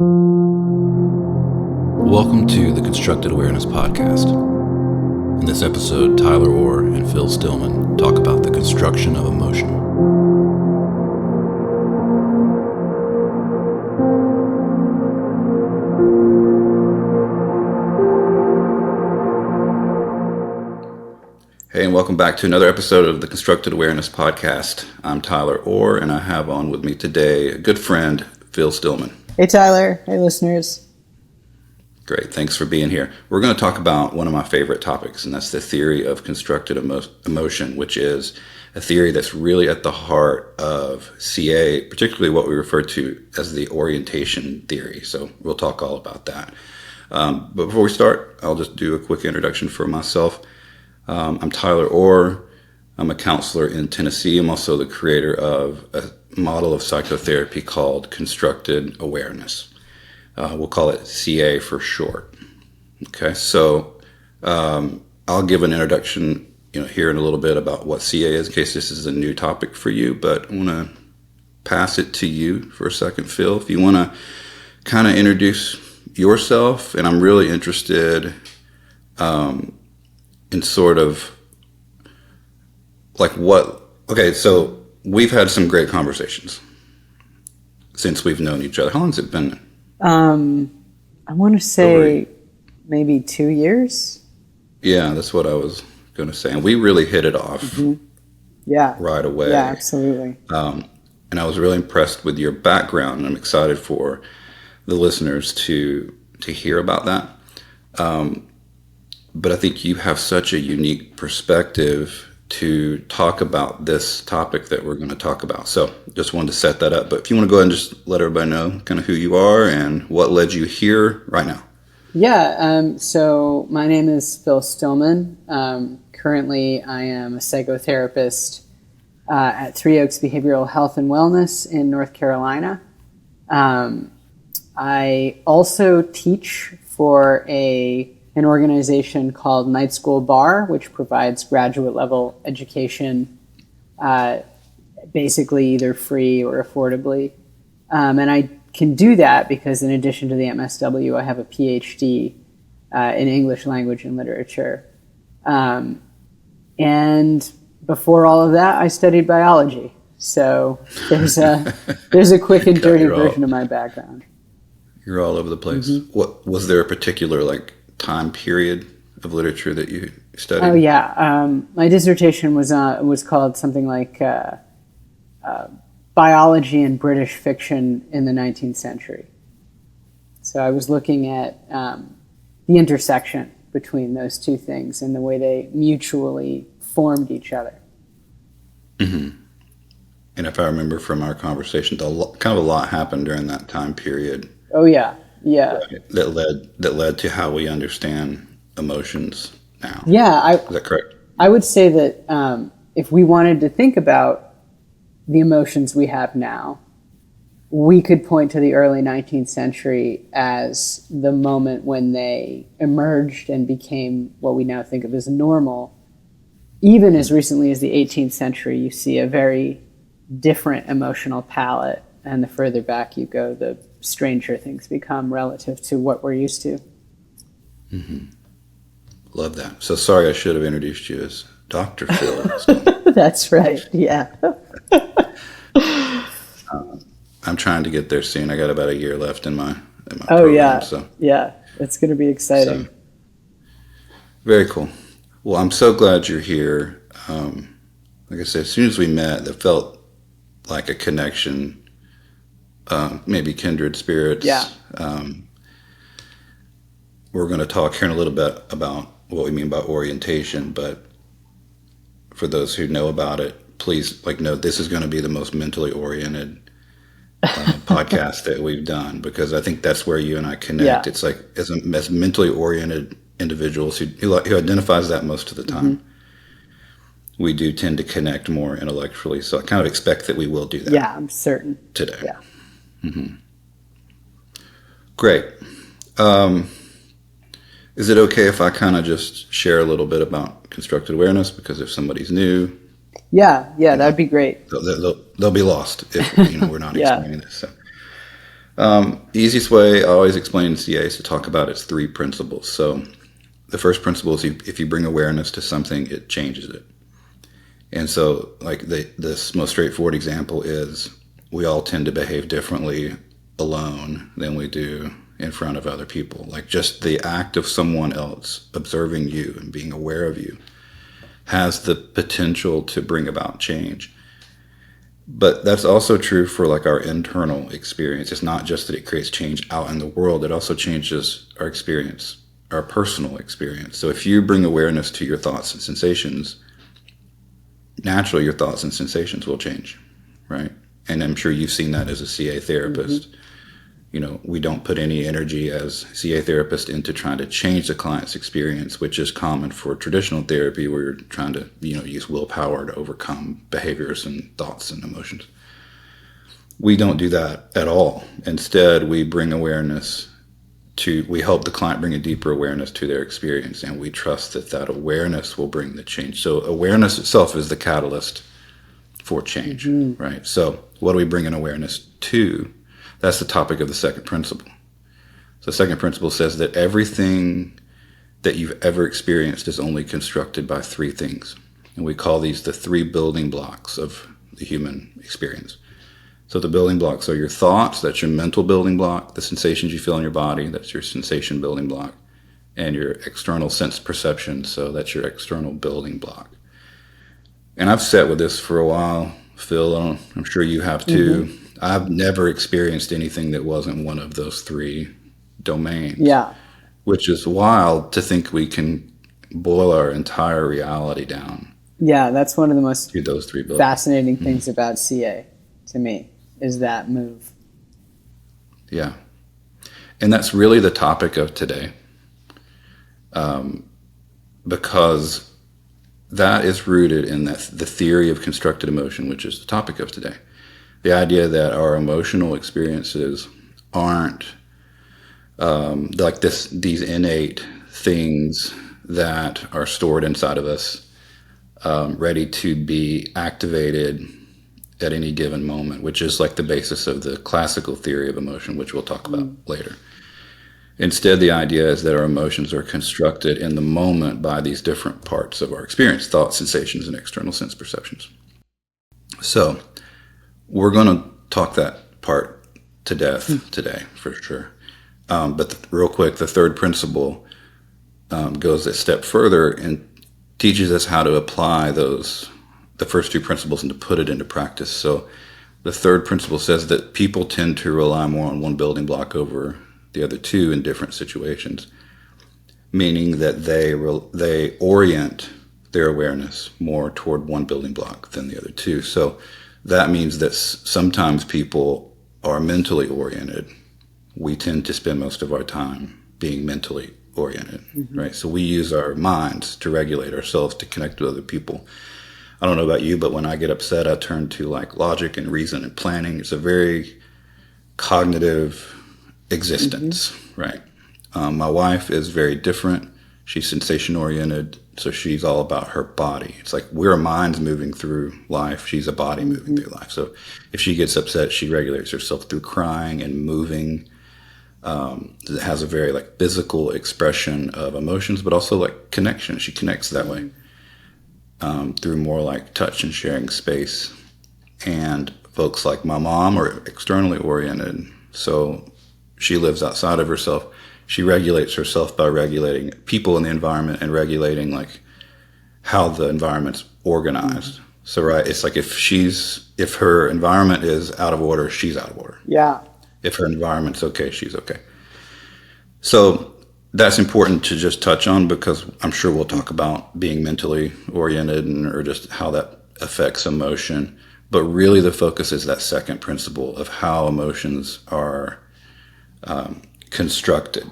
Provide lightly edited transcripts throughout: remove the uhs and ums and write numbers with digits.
Welcome to the Constructed Awareness Podcast. In this episode, Tyler Orr and Phil Stillman talk about the construction of emotion. Hey, and welcome back to another episode of the Constructed Awareness Podcast. I'm Tyler Orr, and I have on with me today a good friend, Phil Stillman. Hey, Tyler. Hey, listeners. Great. Thanks for being here. We're going to talk about one of my favorite topics, and that's the theory of constructed emotion, which is a theory that's really at the heart of CA, particularly what we refer to as the orientation theory. So we'll talk all about that. But before we start, I'll just do a quick introduction for myself. I'm Tyler Orr. I'm a counselor in Tennessee. I'm also the creator of a model of psychotherapy called constructed awareness. We'll call it CA for short. Okay, so I'll give an introduction, here in a little bit about what CA is, in case this is a new topic for you. But I want to pass it to you for a second, Phil. If you want to kind of introduce yourself, and I'm really interested in sort of like what. Okay, so we've had some great conversations since we've known each other. How long has it been? I want to say maybe 2 years. Yeah, that's what I was going to say. And we really hit it off right away. Yeah, absolutely. And I was really impressed with your background, and I'm excited for the listeners to hear about that. But I think you have such a unique perspective to talk about this topic that we're going to talk about. So just wanted to set that up. But if you want to go ahead and just let everybody know kind of who you are and what led you here right now. Yeah, so my name is Phil Stillman. Currently, I am a psychotherapist at Three Oaks Behavioral Health and Wellness in North Carolina. I also teach for an organization called Night School Bar, which provides graduate level education, basically either free or affordably. And I can do that because in addition to the MSW, I have a PhD in English language and literature. And before all of that, I studied biology. So there's a quick and dirty version of my background. You're all over the place. Mm-hmm. What was there a particular time period of literature that you studied? Oh yeah, my dissertation was called something like biology and British fiction in the 19th century. So I was looking at the intersection between those two things and the way they mutually formed each other. Mm-hmm. And if I remember from our conversation, kind of a lot happened during that time period. Oh yeah. Yeah. That led to how we understand emotions now. Yeah. Is that correct? I would say that if we wanted to think about the emotions we have now, we could point to the early 19th century as the moment when they emerged and became what we now think of as normal. Even as recently as the 18th century, you see a very different emotional palette. And the further back you go, the stranger things become relative to what we're used to. Mm-hmm. Love that. So sorry, I should have introduced you as Dr. Phil. That's right. Yeah. I'm trying to get there soon. I got about a year left in my program. Yeah. So. Yeah. It's going to be exciting. So, very cool. Well, I'm so glad you're here. Like I said, as soon as we met, it felt like a connection. Maybe kindred spirits. Yeah. We're going to talk here in a little bit about what we mean by orientation, but for those who know about it, please know this is going to be the most mentally oriented podcast that we've done, because I think that's where you and I connect. Yeah. It's like as mentally oriented individuals who identifies that most of the time. Mm-hmm. We do tend to connect more intellectually, so I kind of expect that we will do that. Yeah, I'm certain. Today. Yeah. Mm-hmm. Great. Is it okay if I kind of just share a little bit about constructed awareness? Because if somebody's new, that'd be great. They'll be lost if we're not explaining this. Easiest way I always explain in CA is to talk about its three principles. So the first principle is if you bring awareness to something, it changes it. And so, like this most straightforward example is we all tend to behave differently alone than we do in front of other people. Like just the act of someone else observing you and being aware of you has the potential to bring about change. But that's also true for like our internal experience. It's not just that it creates change out in the world, it also changes our experience, our personal experience. So if you bring awareness to your thoughts and sensations, naturally your thoughts and sensations will change, right? And I'm sure you've seen that as a CA therapist. Mm-hmm. You know, we don't put any energy as CA therapists into trying to change the client's experience, which is common for traditional therapy where you're trying to, use willpower to overcome behaviors and thoughts and emotions. We don't do that at all. Instead, we bring awareness we help the client bring a deeper awareness to their experience, and we trust that awareness will bring the change. So awareness itself is the catalyst for change, mm-hmm. right? So what do we bring an awareness to? That's the topic of the second principle. So the second principle says that everything that you've ever experienced is only constructed by three things. And we call these the three building blocks of the human experience. So the building blocks are your thoughts, that's your mental building block, the sensations you feel in your body, that's your sensation building block, and your external sense perception, so that's your external building block. And I've sat with this for a while, Phil, I'm sure you have too. Mm-hmm. I've never experienced anything that wasn't one of those three domains. Yeah. Which is wild to think we can boil our entire reality down. Yeah, that's one of the most to those three fascinating things mm-hmm. about CA to me, is that move. Yeah. And that's really the topic of today. Because that is rooted in the theory of constructed emotion, which is the topic of today. The idea that our emotional experiences aren't like these innate things that are stored inside of us, ready to be activated at any given moment, which is like the basis of the classical theory of emotion, which we'll talk about later. Instead, the idea is that our emotions are constructed in the moment by these different parts of our experience, thoughts, sensations, and external sense perceptions. So we're going to talk that part to death today, for sure. But real quick, the third principle goes a step further and teaches us how to apply the first two principles and to put it into practice. So the third principle says that people tend to rely more on one building block over the other two in different situations, meaning that they orient their awareness more toward one building block than the other two. So that means that sometimes people are mentally oriented. We tend to spend most of our time being mentally oriented, mm-hmm. right? So we use our minds to regulate ourselves, to connect with other people. I don't know about you, but when I get upset, I turn to like logic and reason and planning. It's a very cognitive existence, mm-hmm. right? My wife is very different. She's sensation oriented, so she's all about her body. It's like we're minds moving through life. She's a body moving through life. So if she gets upset, she regulates herself through crying and moving. It has a very like physical expression of emotions, but also like connection. She connects that way through more like touch and sharing space. And folks like my mom are externally oriented, so she lives outside of herself. She regulates herself by regulating people in the environment and regulating like how the environment's organized. Mm-hmm. So right, it's like if her environment is out of order, she's out of order. Yeah. If her environment's okay, she's okay. So that's important to just touch on because I'm sure we'll talk about being mentally oriented or just how that affects emotion. But really the focus is that second principle of how emotions are constructed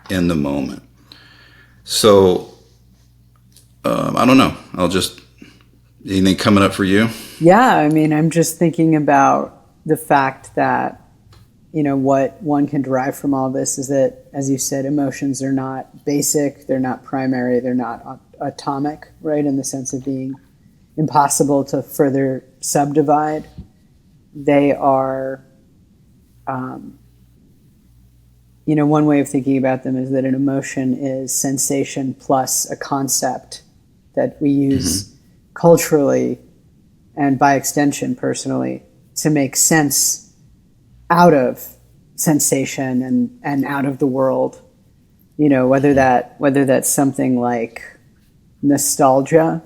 in the moment. So I don't know. Anything coming up for you? Yeah, I mean, I'm just thinking about the fact that, what one can derive from all this is that, as you said, emotions are not basic, they're not primary, they're not atomic, right, in the sense of being impossible to further subdivide. They are one way of thinking about them is that an emotion is sensation plus a concept that we use culturally and by extension personally to make sense out of sensation and out of the world. Whether that's something like nostalgia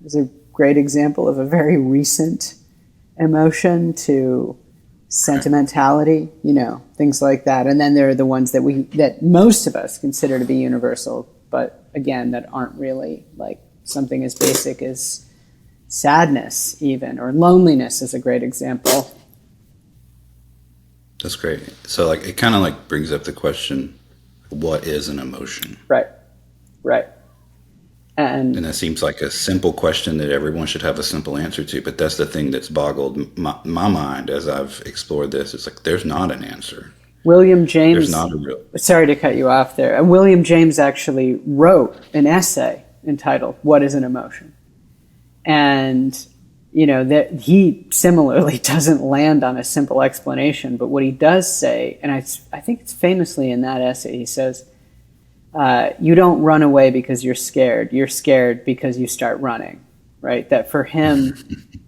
is a great example of a very recent emotion, to sentimentality, things like that. And then there are the ones that most of us consider to be universal, but again, that aren't really, like something as basic as sadness even, or loneliness is a great example. That's great. So like it kind of like brings up the question, what is an emotion? Right. And that seems like a simple question that everyone should have a simple answer to, but that's the thing that's boggled my mind as I've explored this. It's like there's not an answer. William James, there's not a real... Sorry to cut you off there. William James actually wrote an essay entitled "What is an Emotion?" And that he similarly doesn't land on a simple explanation, but what he does say, and I think it's famously in that essay, he says, you don't run away because you're scared. You're scared because you start running, right? That for him,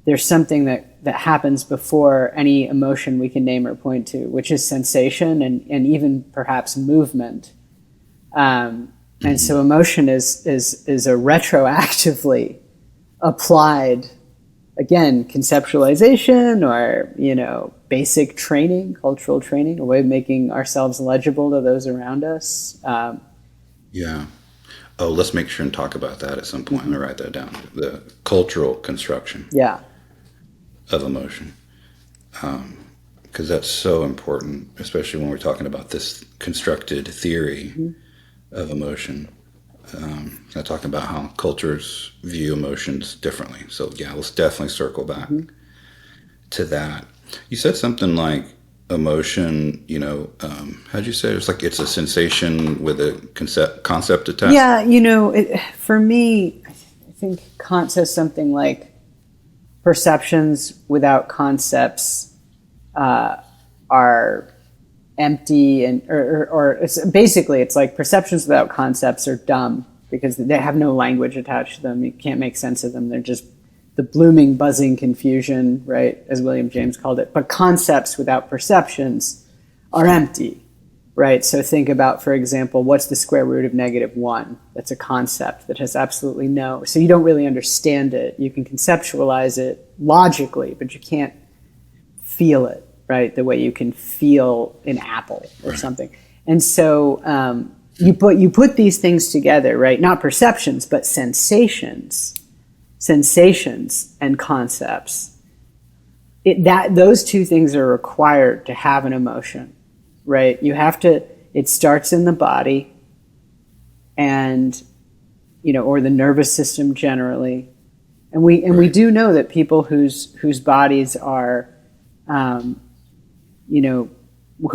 there's something that happens before any emotion we can name or point to, which is sensation and even perhaps movement. And so emotion is a retroactively applied, again, conceptualization or, basic training, cultural training, a way of making ourselves legible to those around us. Yeah. Oh, let's make sure and talk about that at some point. I'm going to write that down. The cultural construction of emotion. Because that's so important, especially when we're talking about this constructed theory of emotion. I'm talking about how cultures view emotions differently. So, yeah, let's definitely circle back to that. You said something like emotion, how'd you say it? It's like it's a sensation with a concept attached. Yeah, for me, I think Kant says something like perceptions without concepts are empty, and or basically it's like perceptions without concepts are dumb because they have no language attached to them. You can't make sense of them. They're just the blooming, buzzing confusion, right, as William James called it. But concepts without perceptions are empty, right? So think about, for example, what's the square root of -1? That's a concept that has absolutely no... So you don't really understand it. You can conceptualize it logically, but you can't feel it, right, the way you can feel an apple or something. And so you put these things together, right, not perceptions, but sensations and concepts. Those two things are required to have an emotion, right? It starts in the body and, or the nervous system generally. And we do know that people whose bodies are, who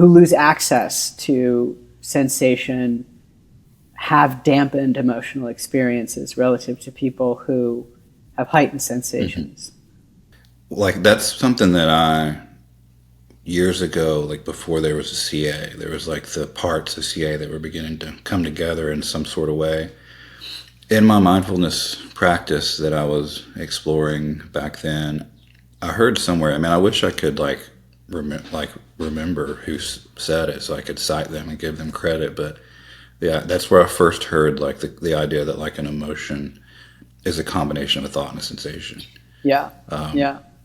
lose access to sensation have dampened emotional experiences relative to people who have heightened sensations. Like that's something that years ago, like before there was a CA, there was like the parts of CA that were beginning to come together in some sort of way. In my mindfulness practice that I was exploring back then, I heard somewhere, I wish I could remember who said it so I could cite them and give them credit, but yeah, that's where I first heard like the idea that like an emotion is a combination of a thought and a sensation. Yeah.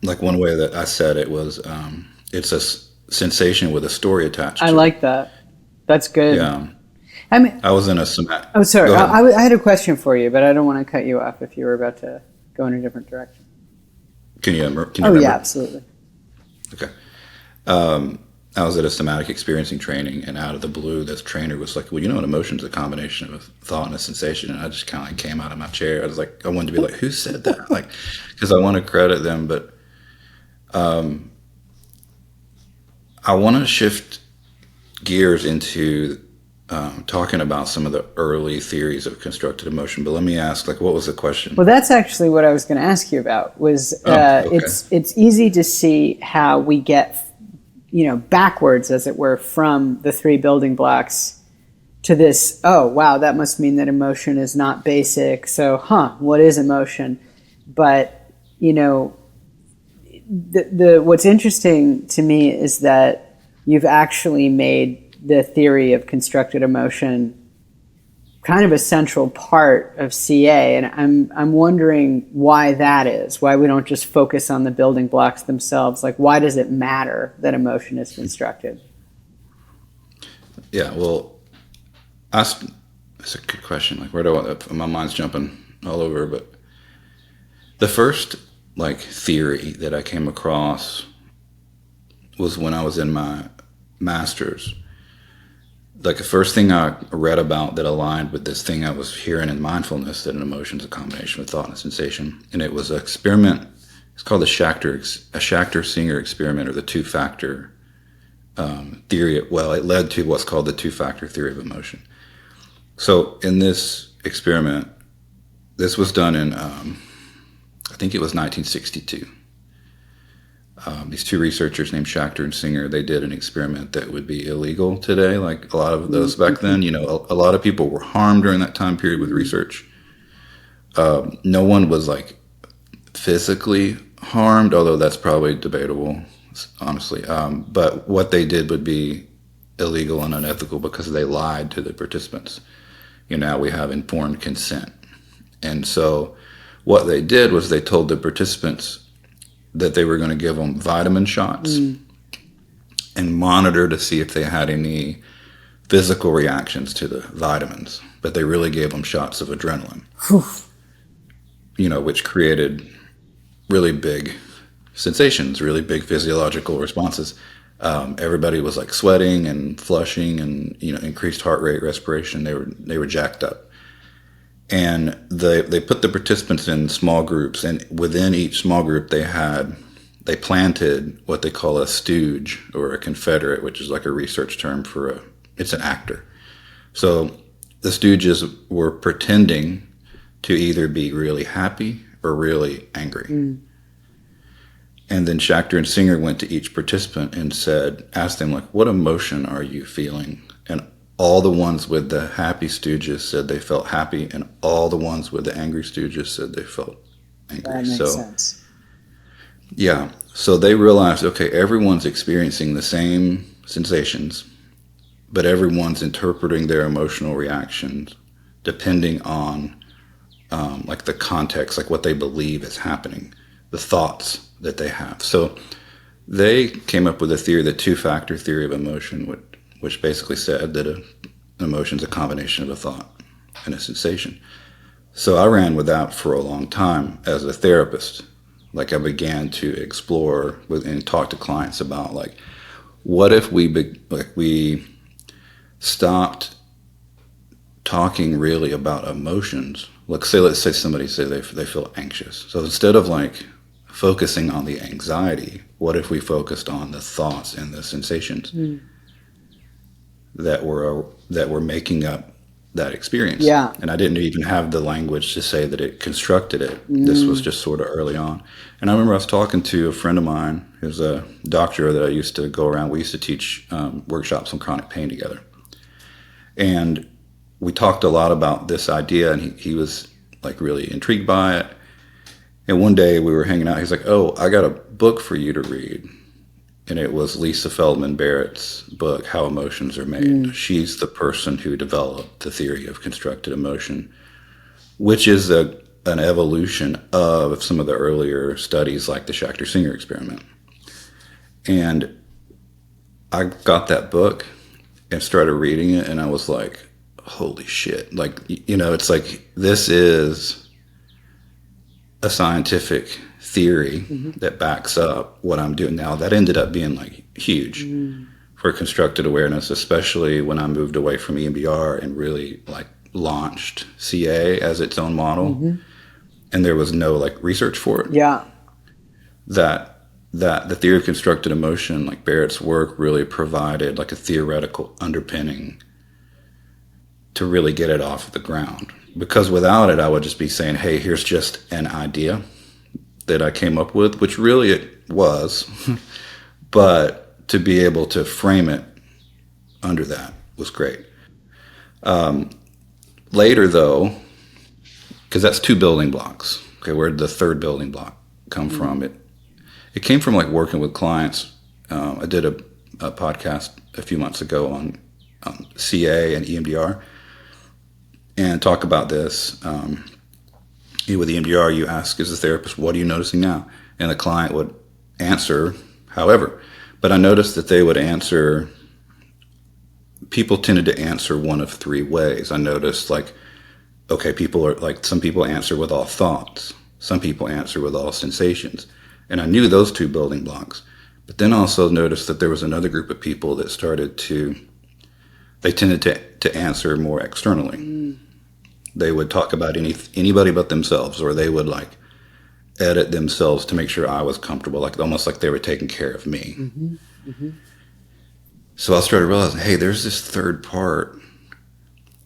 Like one way that I said it was, it's a sensation with a story attached to it. I like that. That's good. Yeah. I was in a somatic... Oh, sorry. I had a question for you, but I don't want to cut you off if you were about to go in a different direction. Can you remember? Yeah, absolutely. Okay. I was at a somatic experiencing training, and out of the blue, this trainer was like, well, an emotion is a combination of a thought and a sensation. And I just kind of like came out of my chair. I was like, I wanted to be like, who said that? Like, because I want to credit them, but I want to shift gears into talking about some of the early theories of constructed emotion. But let me ask, like, what was the question? Well, that's actually what I was going to ask you about. Was okay. It's easy to see how we get backwards, as it were, from the three building blocks to this, oh, wow, that must mean that emotion is not basic. So, what is emotion? But, what's interesting to me is that you've actually made the theory of constructed emotion kind of a central part of CA, and I'm wondering why that is. Why we don't just focus on the building blocks themselves? Like, why does it matter that emotion is constructed? Yeah, well, that's a good question. Like, where do my mind's jumping all over? But the first theory that I came across was when I was in my master's. The first thing I read about that aligned with this thing I was hearing in mindfulness, that an emotion is a combination of thought and sensation. And it was an experiment. It's called the Schachter-Singer experiment, or the two-factor theory. Well, it led to what's called the two-factor theory of emotion. So in this experiment, this was done in, I think it was 1962. These two researchers named Schachter and Singer, they did an experiment that would be illegal today, like a lot of those back then. A lot of people were harmed during that time period with research. No one was physically harmed, although that's probably debatable, honestly. But what they did would be illegal and unethical because they lied to the participants. Now we have informed consent. And so what they did was they told the participants that they were going to give them vitamin shots and monitor to see if they had any physical reactions to the vitamins. But they really gave them shots of adrenaline, which created really big sensations, really big physiological responses. Everybody was sweating and flushing and, increased heart rate, respiration. They were jacked up. And they put the participants in small groups, and within each small group they planted what they call a stooge, or a confederate, which is a research term for it's an actor. So the stooges were pretending to either be really happy or really angry. And then Schachter and Singer went to each participant and asked them, what emotion are you feeling? And all the ones with the happy stooges said they felt happy, and all the ones with the angry stooges said they felt angry. That makes sense. Yeah. So they realized, okay, everyone's experiencing the same sensations, but everyone's interpreting their emotional reactions depending on the context, what they believe is happening, the thoughts that they have. So they came up with a theory, the two-factor theory of emotion, which basically said that an emotion is a combination of a thought and a sensation. So I ran with that for a long time as a therapist. I began to explore and talk to clients about what if we stopped talking really about emotions. Let's say somebody say they feel anxious. So instead of focusing on the anxiety, what if we focused on the thoughts and the sensations that were making up that experience? Yeah. And I didn't even have the language to say that it constructed it. This was just sort of early on. And I remember I was talking to a friend of mine who's a doctor that I used to go around. We used to teach workshops on chronic pain together. And we talked a lot about this idea, and he was really intrigued by it. And one day we were hanging out. He's like, "Oh, I got a book for you to read." And it was Lisa Feldman Barrett's book, How Emotions Are Made. She's the person who developed the theory of constructed emotion, which is an evolution of some of the earlier studies like the Schachter-Singer experiment. And I got that book and started reading it, and I was like, holy shit. It's this is a scientific theory that backs up what I'm doing now. That ended up being huge for constructed awareness, especially when I moved away from EMDR and really launched CA as its own model. And there was no research for it. Yeah. That the theory of constructed emotion, Barrett's work, really provided a theoretical underpinning to really get it off the ground. Because without it, I would just be saying, hey, here's just an idea that I came up with, which really it was. But to be able to frame it under that was great. Later, though, because that's 2 building blocks. Okay, where did the third building block come from? It came from like working with clients. I did a podcast a few months ago on CA and EMDR, and talk about this. With EMDR, you ask as a therapist, "What are you noticing now?" And the client would answer, however. But I noticed that they would answer. People tended to answer one of 3 ways. I noticed, like, okay, people are like, some people answer with all thoughts, some people answer with all sensations, and I knew those 2 building blocks. But then also noticed that there was another group of people that they tended to answer more externally. They would talk about anybody but themselves, or they would like edit themselves to make sure I was comfortable, like almost like they were taking care of me. So I started realizing, hey, there's this third part.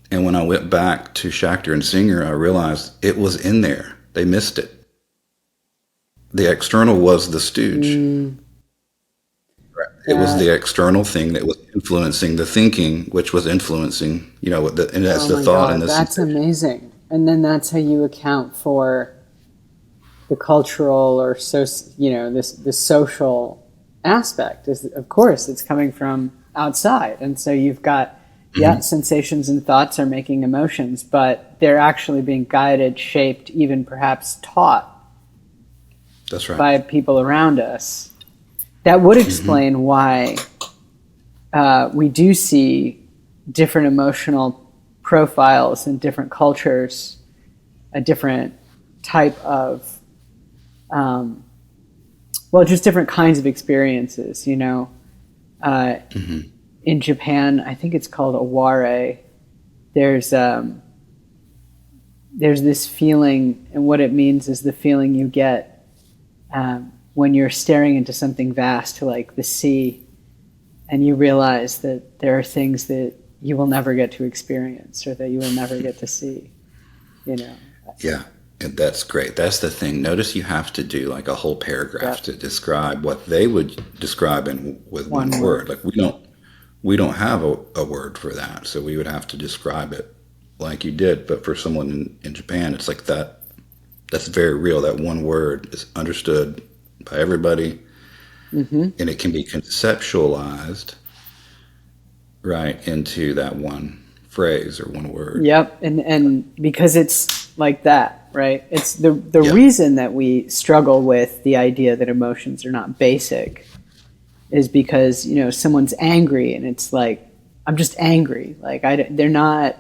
And when I went back to Schachter and Singer, I realized it was in there. They missed it. The external was the stooge. It was the external thing that was influencing the thinking, which was influencing, and that's the thought. And that's amazing. And then that's how you account for the cultural or the social aspect. Is, of course, it's coming from outside, and so you've got sensations and thoughts are making emotions, but they're actually being guided, shaped, even perhaps taught. That's right. By people around us. That would explain why we do see different emotional profiles in different cultures, a different type of, just different kinds of experiences, In Japan, I think it's called aware. There's this feeling, and what it means is the feeling you get when you're staring into something vast, like the sea, and you realize that there are things that you will never get to experience or that you will never get to see, Yeah, and that's great. That's the thing. Notice you have to do like a whole paragraph to describe what they would describe with one word. Like we don't have a word for that, so we would have to describe it like you did. But for someone in Japan, it's like that's very real. That one word is understood by everybody, and it can be conceptualized right into that one phrase or one word. Yep, and because it's like that, right? It's the reason that we struggle with the idea that emotions are not basic is because someone's angry and it's like, I'm just angry. Like they're not.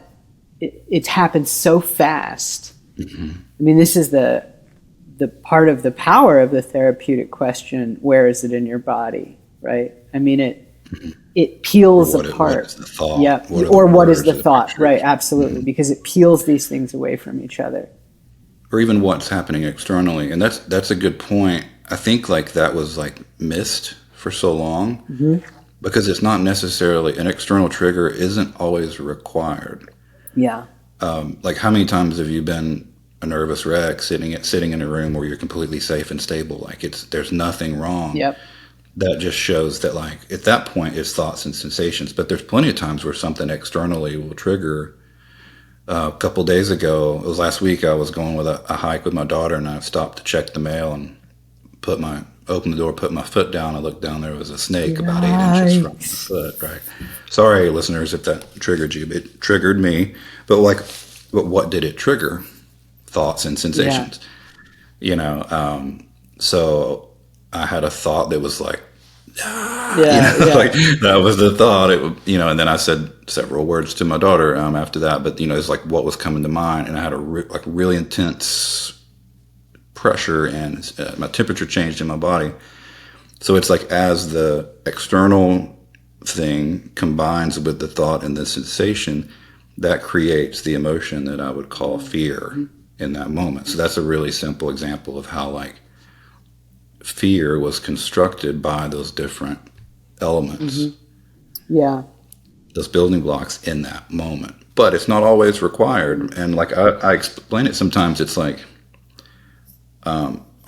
It happens so fast. I mean, this is the part of the power of the therapeutic question, where is it in your body, right? I mean, it peels apart. What is the thought? Yeah, what is the thought, pictures? Right, absolutely, because it peels these things away from each other. Or even what's happening externally, and that's a good point. I think like that was like missed for so long, because it's not necessarily, an external trigger isn't always required. Yeah. Like how many times have you been a nervous wreck sitting in a room where you're completely safe and stable, like there's nothing wrong? Yep. That just shows that like at that point it's thoughts and sensations. But there's plenty of times where something externally will trigger. A couple days ago, it was last week, I was going with a hike with my daughter, and I stopped to check the mail and opened the door, put my foot down. I looked down, there was a snake about 8 inches from the foot, right? Sorry, listeners, if that triggered you. It triggered me. But what did it trigger? Thoughts and sensations. So I had a thought that was like, like that was the thought. And then I said several words to my daughter after that. But it's like what was coming to mind, and I had a really intense pressure, and my temperature changed in my body. So it's like as the external thing combines with the thought and the sensation, that creates the emotion that I would call fear in that moment. So that's a really simple example of how like fear was constructed by those different elements. Yeah. Those building blocks in that moment. But it's not always required. And like I explain it sometimes, it's like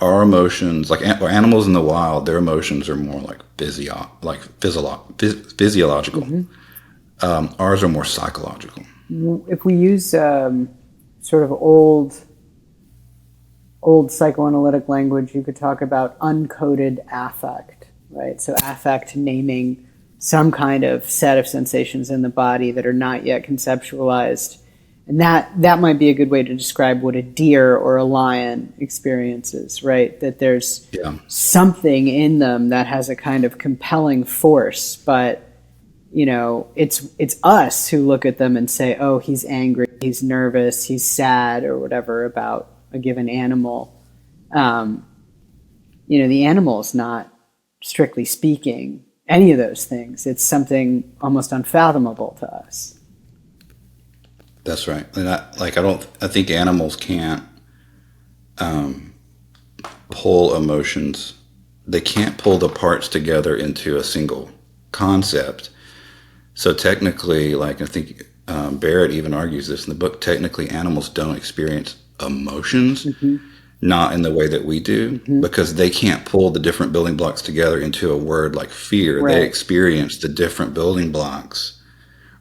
our emotions, like animals in the wild, their emotions are more like physiological. Ours are more psychological. If we use sort of old psychoanalytic language, you could talk about uncoded affect, right? So affect naming some kind of set of sensations in the body that are not yet conceptualized. And that might be a good way to describe what a deer or a lion experiences, right? That there's something in them that has a kind of compelling force, but it's us who look at them and say, oh, he's angry, he's nervous, he's sad, or whatever about a given animal. The animal is not, strictly speaking, any of those things. It's something almost unfathomable to us. That's right. And I think animals can't pull emotions. They can't pull the parts together into a single concept. So technically, I think Barrett even argues this in the book, technically animals don't experience emotions, not in the way that we do, because they can't pull the different building blocks together into a word like fear. Right. They experience the different building blocks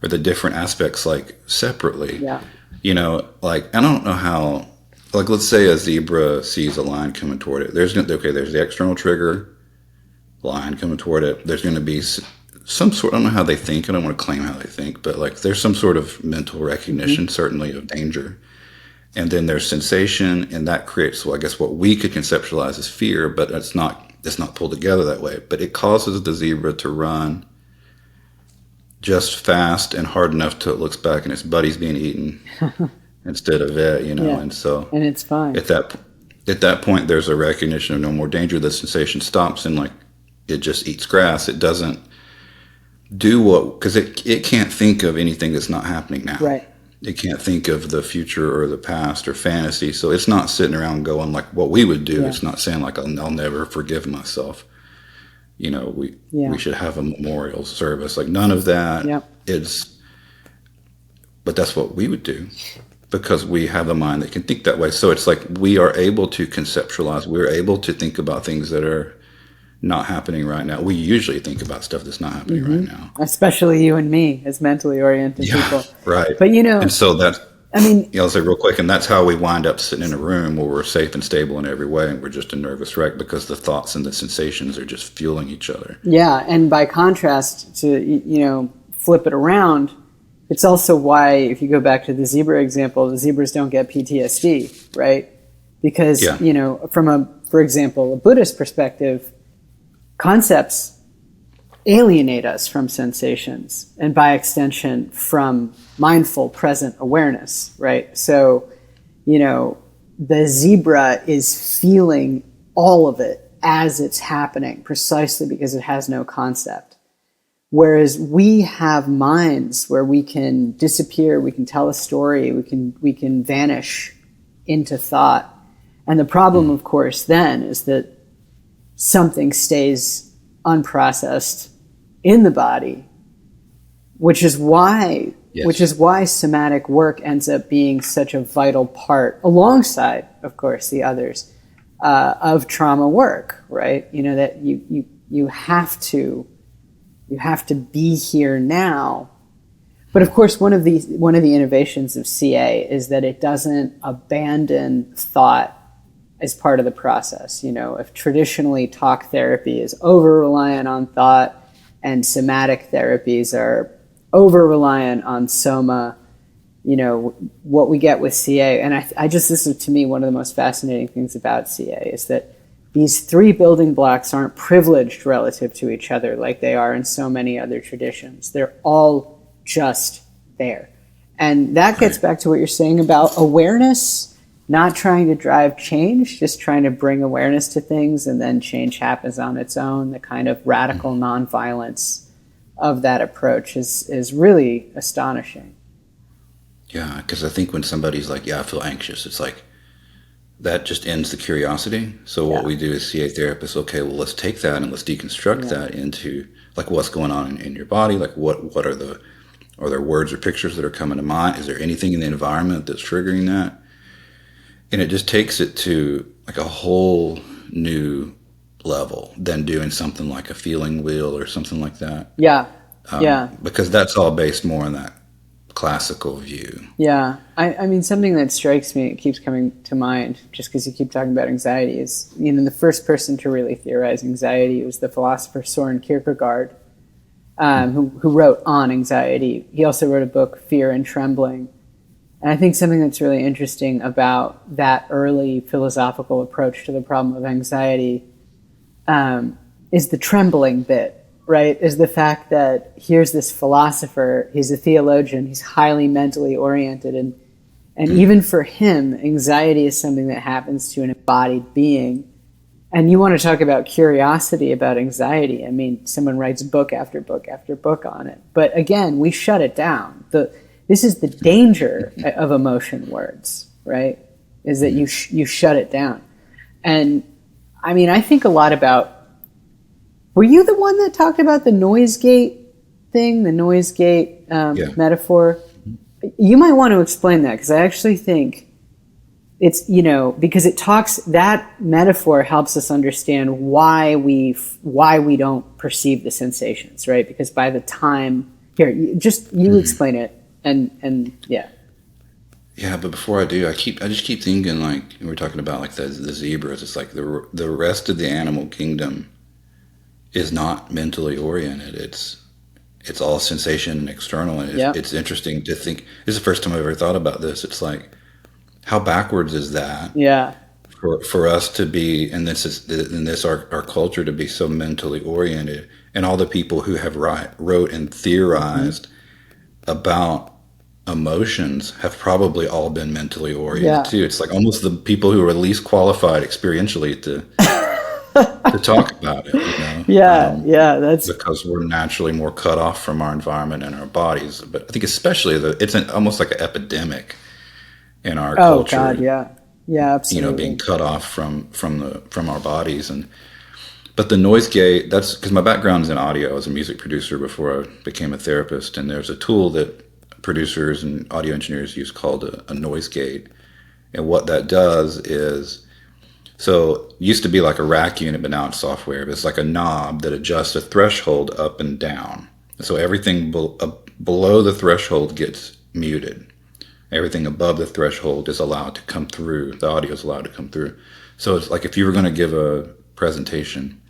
or the different aspects separately. Yeah. I don't know how, let's say a zebra sees a lion coming toward it. There's the external trigger, lion coming toward it. There's going to be some sort, I don't know how they think, I don't want to claim how they think, but there's some sort of mental recognition, certainly, of danger. And then there's sensation, and that creates, I guess, what we could conceptualize as fear, but it's not pulled together that way. But it causes the zebra to run just fast and hard enough till it looks back and its buddy's being eaten instead of it, and so. And it's fine. At that point, there's a recognition of no more danger. The sensation stops, and it just eats grass. It doesn't do because it can't think of anything that's not happening now. Right. It can't think of the future or the past or fantasy. So it's not sitting around going what we would do. Yeah. It's not saying I'll never forgive myself. We should have a memorial service. None of that. Yep. But that's what we would do because we have a mind that can think that way. So it's we are able to conceptualize. We're able to think about things that are not happening right now. We usually think about stuff that's not happening right now. Especially you and me as mentally oriented people. Right. But and so I'll say real quick, and that's how we wind up sitting in a room where we're safe and stable in every way, and we're just a nervous wreck because the thoughts and the sensations are just fueling each other. Yeah, and by contrast to, flip it around, it's also why, if you go back to the zebra example, the zebras don't get PTSD, right? Because, for example, a Buddhist perspective, concepts alienate us from sensations and by extension from mindful present awareness, right? So, the zebra is feeling all of it as it's happening precisely because it has no concept. Whereas we have minds where we can disappear, we can tell a story, we can vanish into thought. And the problem, of course, then is that something stays unprocessed in the body, which is why somatic work ends up being such a vital part, alongside, of course, the others, of trauma work. Right? That you have to be here now. But of course, one of the innovations of CA is that it doesn't abandon thought as part of the process. If traditionally talk therapy is over-reliant on thought and somatic therapies are over-reliant on soma, what we get with CA, and this is to me one of the most fascinating things about CA, is that these three building blocks aren't privileged relative to each other like they are in so many other traditions. They're all just there. And that gets back to what you're saying about awareness, not trying to drive change, just trying to bring awareness to things, and then change happens on its own. The kind of radical nonviolence of that approach is really astonishing. Yeah, because I think when somebody's I feel anxious, it's that just ends the curiosity. So what we do as CA therapists, okay, well, let's take that and let's deconstruct that into what's going on in your body, what are there words or pictures that are coming to mind? Is there anything in the environment that's triggering that? And it just takes it to a whole new level than doing something like a feeling wheel or something like that. Yeah. Yeah. Because that's all based more on that classical view. Yeah. I mean, something that strikes me, it keeps coming to mind just because you keep talking about anxiety, is, the first person to really theorize anxiety was the philosopher Soren Kierkegaard, who wrote on anxiety. He also wrote a book, Fear and Trembling. And I think something that's really interesting about that early philosophical approach to the problem of anxiety is the trembling bit, right? Is the fact that here's this philosopher, he's a theologian, he's highly mentally oriented, and even for him, anxiety is something that happens to an embodied being. And you want to talk about curiosity about anxiety. I mean, someone writes book after book after book on it. But again, we shut it down. This is the danger of emotion words, right? Is that you shut it down. And I mean, I think a lot about, were you the one that talked about the noise gate thing, the noise gate metaphor? You might want to explain that, because I actually think it's, because that metaphor helps us understand why we don't perceive the sensations, right? Because by the time, you explain it. And yeah. Yeah, but before I do, I just keep thinking, like, we're talking about like the zebras. It's like the rest of the animal kingdom is not mentally oriented. It's all sensation and external. And it's interesting to think. This is the first time I've ever thought about this. It's like, how backwards is that? Yeah. For us to be, and our culture to be so mentally oriented, and all the people who have wrote and theorized about emotions have probably all been mentally oriented too. It's like almost the people who are least qualified experientially to talk about it. That's because we're naturally more cut off from our environment and our bodies. But I think especially it's almost like an epidemic in our culture. Oh God, yeah, absolutely. Being cut off from our bodies. But the noise gate, that's because my background's in audio. I was a music producer before I became a therapist, and there's a tool that producers and audio engineers use called a noise gate. And what that does is, so it used to be like a rack unit, but now it's software. But it's like a knob that adjusts a threshold up and down. So everything below the threshold gets muted. Everything above the threshold is allowed to come through. The audio is allowed to come through. So it's like if you were going to give a presentation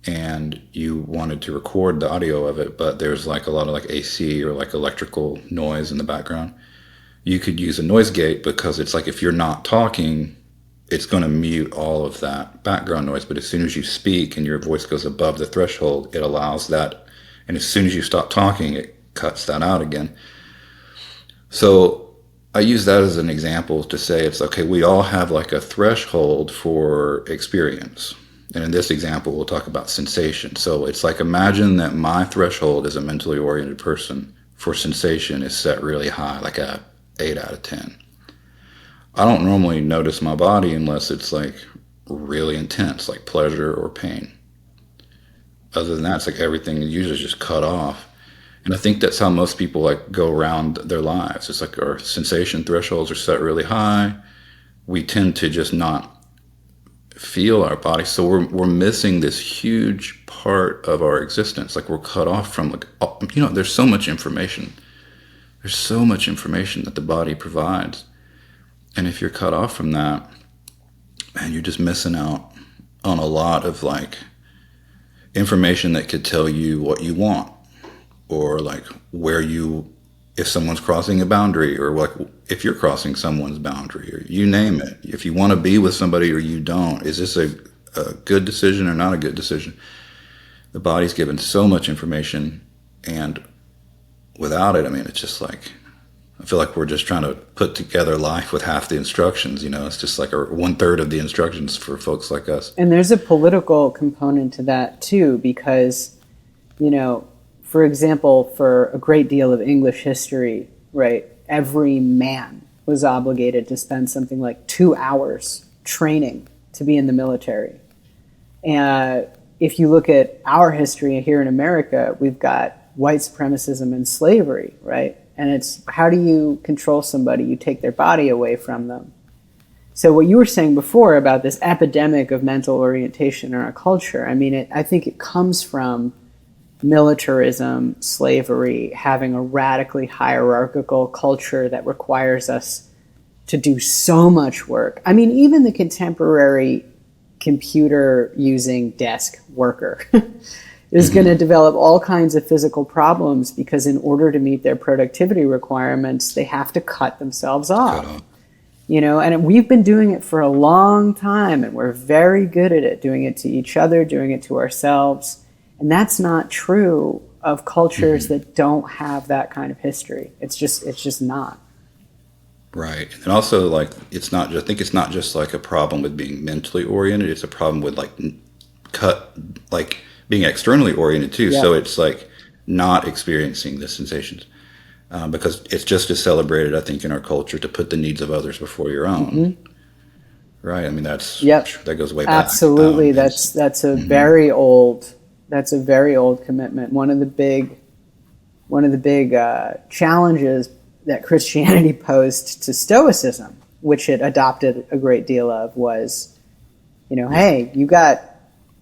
and you wanted to record the audio of it, but there's like a lot of like AC or like electrical noise in the background, you could use a noise gate, because it's like if you're not talking, it's going to mute all of that background noise. But as soon as you speak and your voice goes above the threshold, it allows that. And as soon as you stop talking, it cuts that out again. So I use that as an example to say it's okay, we all have like a threshold for experience. And in this example, we'll talk about sensation. So it's like, imagine that my threshold as a mentally oriented person for sensation is set really high, like a 8 out of 10. I don't normally notice my body unless it's like really intense, like pleasure or pain. Other than that, it's like everything usually is just cut off. And I think that's how most people like go around their lives. It's like our sensation thresholds are set really high. We tend to just not feel our body, so we're missing this huge part of our existence. Like we're cut off from, like, there's so much information. There's so much information that the body provides, and if you're cut off from that, man, you're just missing out on a lot of like information that could tell you what you want, or like if someone's crossing a boundary, or like if you're crossing someone's boundary, or you name it. If you want to be with somebody or you don't, is this a good decision or not a good decision? The body's given so much information, and without it, I mean, it's just like, I feel like we're just trying to put together life with half the instructions. It's just like 1/3 of the instructions for folks like us. And there's a political component to that too, because, for example, for a great deal of English history, right, every man was obligated to spend something like 2 hours training to be in the military. And if you look at our history here in America, we've got white supremacism and slavery, right? And it's, how do you control somebody? You take their body away from them. So what you were saying before about this epidemic of mental orientation in our culture, I mean, I think it comes from militarism, slavery, having a radically hierarchical culture that requires us to do so much work. I mean, even the contemporary computer using desk worker is going to develop all kinds of physical problems because in order to meet their productivity requirements, they have to cut themselves off. You know, and we've been doing it for a long time, and we're very good at it, doing it to each other, doing it to ourselves. And that's not true of cultures that don't have that kind of history. It's just not. Right. And also, like, it's not just, I think it's not just like a problem with being mentally oriented, it's a problem with like being externally oriented too. Yeah. So it's like not experiencing the sensations. Because it's just as celebrated, I think, in our culture to put the needs of others before your own. Right. I mean, that goes way back. Absolutely. That's a very old commitment. One of the big challenges that Christianity posed to Stoicism, which it adopted a great deal of, was, you know, hey, you got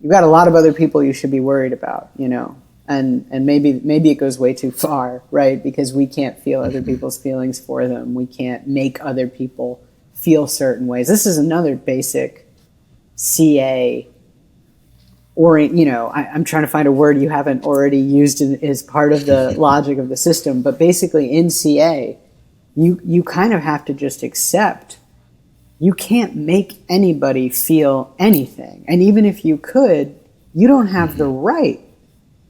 a lot of other people you should be worried about, you know. And maybe it goes way too far, right? Because we can't feel other people's feelings for them. We can't make other people feel certain ways. This is another basic CA, or, you know, I'm trying to find a word you haven't already used as part of the logic of the system. But basically in CA, you kind of have to just accept you can't make anybody feel anything. And even if you could, you don't have the right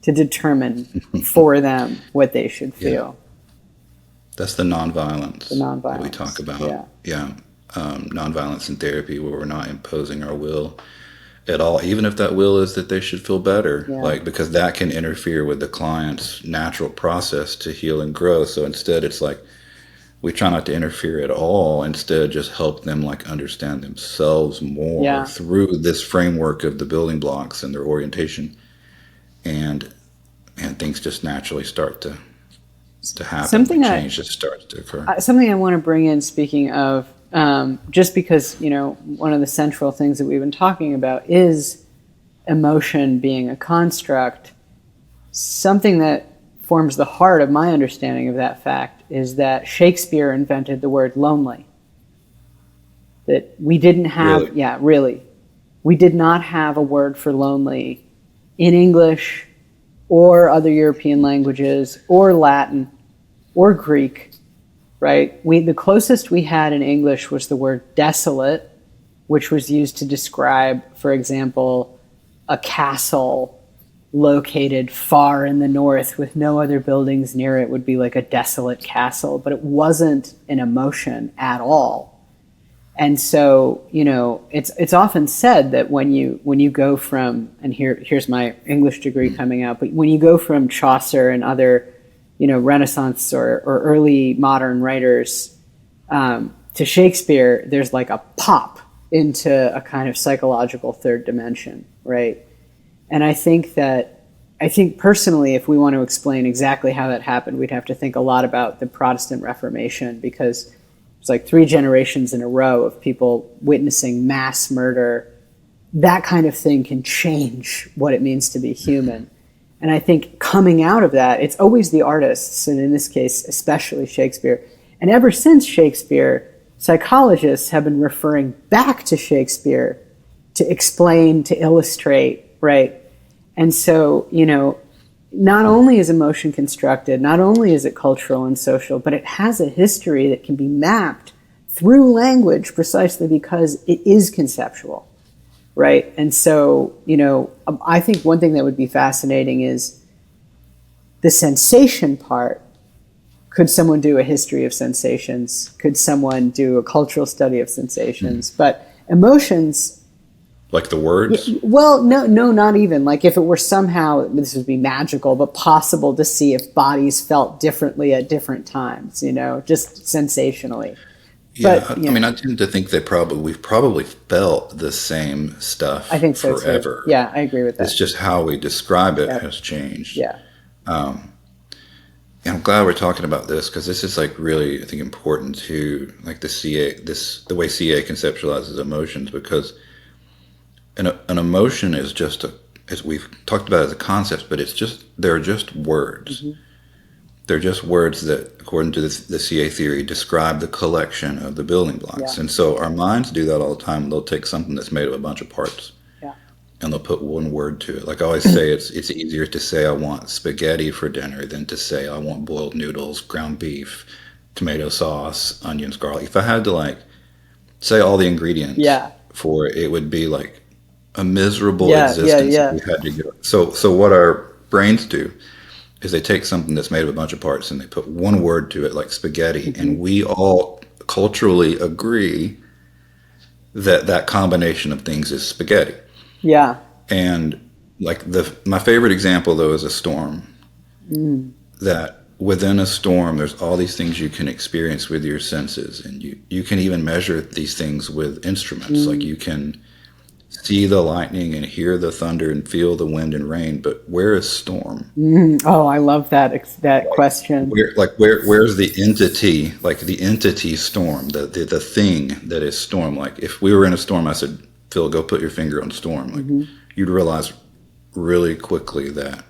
to determine for them what they should feel. That's the nonviolence. That we talk about. Yeah. Nonviolence in therapy, where we're not imposing our will at all, even if that will is that they should feel better, like, because that can interfere with the client's natural process to heal and grow. So instead, it's like we try not to interfere at all. Instead, just help them like understand themselves more through this framework of the building blocks and their orientation. And things just naturally start to happen. Change just starts to occur. Something I want to bring in, speaking of, just because, you know, one of the central things that we've been talking about is emotion being a construct. Something that forms the heart of my understanding of that fact is that Shakespeare invented the word lonely. That we didn't have, really. We did not have a word for lonely in English or other European languages or Latin or Greek, right? The closest we had in English was the word desolate, which was used to describe, for example, a castle located far in the north with no other buildings near it would be like a desolate castle, but it wasn't an emotion at all. And so, you know, it's often said that when you go from, and here's my English degree coming out, but when you go from Chaucer and other, you know, Renaissance or early modern writers to Shakespeare, there's like a pop into a kind of psychological third dimension, right? And I think personally, if we want to explain exactly how that happened, we'd have to think a lot about the Protestant Reformation, because it's like 3 generations in a row of people witnessing mass murder. That kind of thing can change what it means to be human. And I think coming out of that, it's always the artists, and in this case, especially Shakespeare. And ever since Shakespeare, psychologists have been referring back to Shakespeare to explain, to illustrate, right? And so, you know, not only is emotion constructed, not only is it cultural and social, but it has a history that can be mapped through language precisely because it is conceptual, right? And so, you know, I think one thing that would be fascinating is the sensation part. Could someone do a history of sensations? Could someone do a cultural study of sensations? But emotions... Like the words? Well, no, not even. Like if it were somehow, this would be magical, but possible to see if bodies felt differently at different times, you know, just sensationally. Yeah, but, I mean, I tend to think we've probably felt the same stuff I think so forever. Too. Yeah, I agree with that. It's just how we describe it has changed. Yeah. And I'm glad we're talking about this because this is like really, I think, important to like the way CA conceptualizes emotions, because an emotion is just as we've talked about as a concept, but they're just words. Mm-hmm. They're just words that, according to the CA theory, describe the collection of the building blocks. Yeah. And so our minds do that all the time. They'll take something that's made of a bunch of parts, Yeah. and they'll put one word to it. Like I always say, it's easier to say I want spaghetti for dinner than to say I want boiled noodles, ground beef, tomato sauce, onions, garlic. If I had to like say all the ingredients Yeah. for it, it would be like a miserable Yeah. existence Yeah. if we had to go. So what our brains do is they take something that's made of a bunch of parts and they put one word to it, like spaghetti, Mm-hmm. and we all culturally agree that that combination of things is spaghetti. Yeah. And like my favorite example though is a storm. That within a storm, there's all these things you can experience with your senses, and you can even measure these things with instruments. Like you can see the lightning and hear the thunder and feel the wind and rain, but where is storm? Oh, I love that question. Where's the entity, like the entity storm, the thing that is storm? Like if we were in a storm, I said, Phil, go put your finger on storm. Like you'd realize really quickly that,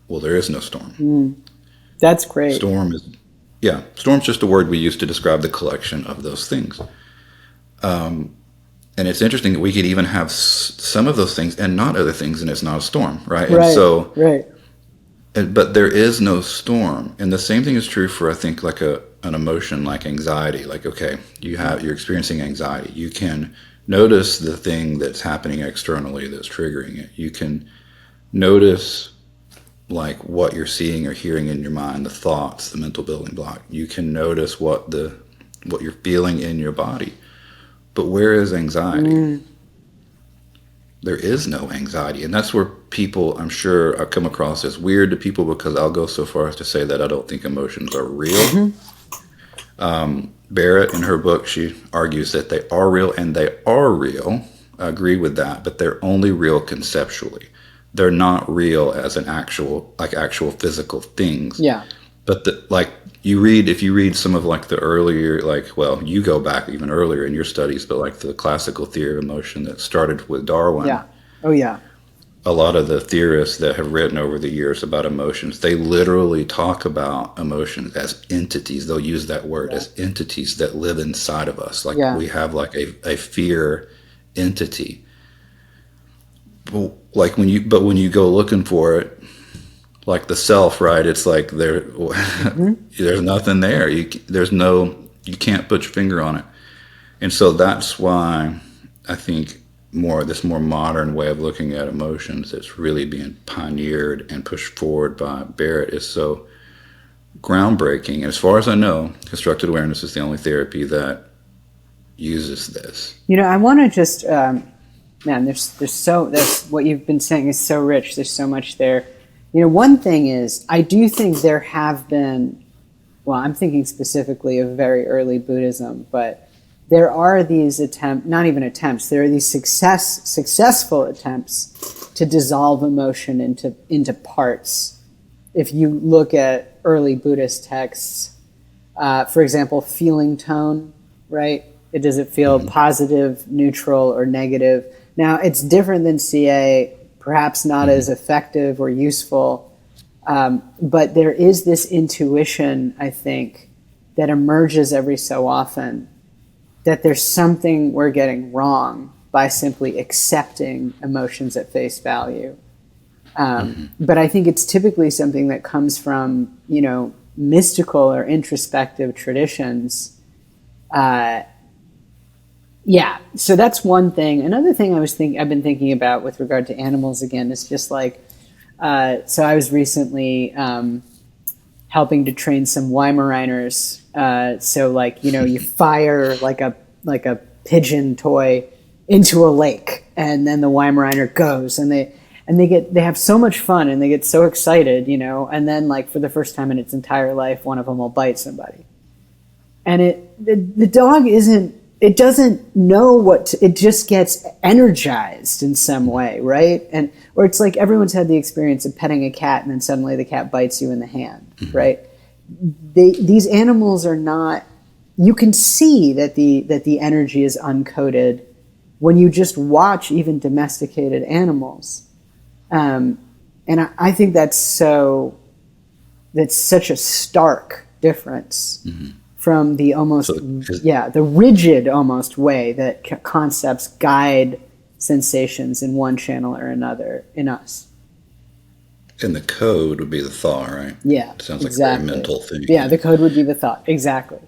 well, there is no storm. That's great. Storm's just a word we use to describe the collection of those things. And it's interesting that we could even have some of those things and not other things, and it's not a storm, right? Right. And so, right. but there is no storm, and the same thing is true for, I think, like an emotion like anxiety. Like, okay, you're experiencing anxiety. You can notice the thing that's happening externally that's triggering it. You can notice like what you're seeing or hearing in your mind, the thoughts, the mental building block. You can notice what you're feeling in your body. But where is anxiety? There is no anxiety. And that's where people, I'm sure, I come across as weird to people, because I'll go so far as to say that I don't think emotions are real. Barrett, in her book, she argues that they are real, and they are real. I agree with that, but they're only real conceptually. They're not real as actual physical things. Yeah. But if you read some of like the earlier, like, well, you go back even earlier in your studies, but like the classical theory of emotion that started with Darwin. Yeah. Oh, yeah. A lot of the theorists that have written over the years about emotions, they literally talk about emotions as entities. They'll use that word as entities that live inside of us. Like we have like a fear entity. But when you go looking for it, like the self, right? It's like there's nothing there. You can't put your finger on it. And so that's why I think this more modern way of looking at emotions that's really being pioneered and pushed forward by Barrett is so groundbreaking. And as far as I know, constructed awareness is the only therapy that uses this. I want to just, that's what you've been saying is so rich. There's so much there. One thing is, I do think there have been, I'm thinking specifically of very early Buddhism, but there are these there are these successful attempts to dissolve emotion into parts. If you look at early Buddhist texts, for example, feeling tone, right? Does it feel positive, neutral, or negative? Now, it's different than CA, perhaps not as effective or useful, but there is this intuition, I think, that emerges every so often that there's something we're getting wrong by simply accepting emotions at face value. But I think it's typically something that comes from, mystical or introspective traditions. So that's one thing. Another thing I've been thinking about with regard to animals again is just like, so I was recently helping to train some Weimaraners. So like, you fire like a pigeon toy into a lake, and then the Weimaraner goes, and they have so much fun, and they get so excited, and then like for the first time in its entire life, one of them will bite somebody, and the dog doesn't know it just gets energized in some way, right? Or it's like everyone's had the experience of petting a cat and then suddenly the cat bites you in the hand, right? these animals are not, you can see that the energy is uncoded when you just watch even domesticated animals. And I think that's such a stark difference from the the rigid almost way that concepts guide sensations in one channel or another in us. And the code would be the thought, right? Yeah, It sounds like exactly. a very mental thing. Yeah, the code would be the thought, exactly.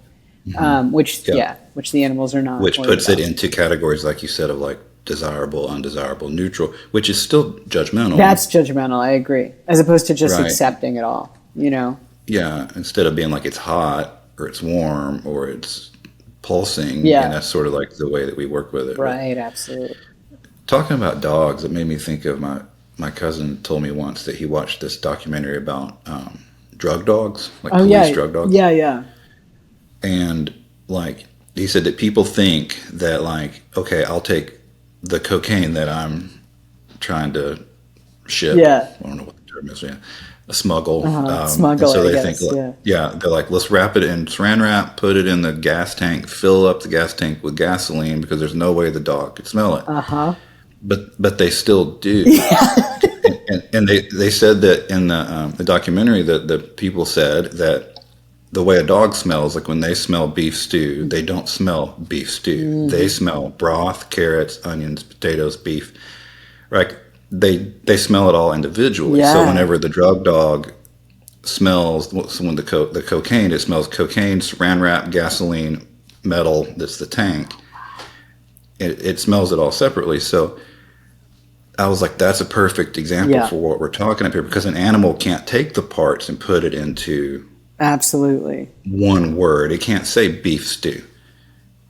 Which the animals are not. Which puts it into categories, like you said, of like desirable, undesirable, neutral, which is still judgmental. That's judgmental, I agree. As opposed to just Right. accepting it all, you know? Yeah, instead of being like it's hot or it's warm or it's pulsing, Yeah. and that's sort of like the way that we work with it. Right, absolutely. Talking about dogs, it made me think of my cousin told me once that he watched this documentary about drug dogs, like police drug dogs. Yeah, yeah. And like he said that people think that like, okay, I'll take the cocaine that I'm trying to ship. Yeah. I don't know what the term is. Yeah, a smuggle. Smuggle, and so they I think, guess, they're like, let's wrap it in Saran wrap, put it in the gas tank, fill up the gas tank with gasoline because there's no way the dog could smell it. But they still do. and they said that in the documentary that the people said that the way a dog smells, like when they smell beef stew, they don't smell beef stew. They smell broth, carrots, onions, potatoes, beef. Right? They smell it all individually. Yeah. So whenever the drug dog smells, when the cocaine, it smells cocaine, saran wrap, gasoline, metal. That's the tank. It smells it all separately. So I was like, that's a perfect example for what we're talking about here, because an animal can't take the parts and put it into absolutely one word. It can't say beef stew.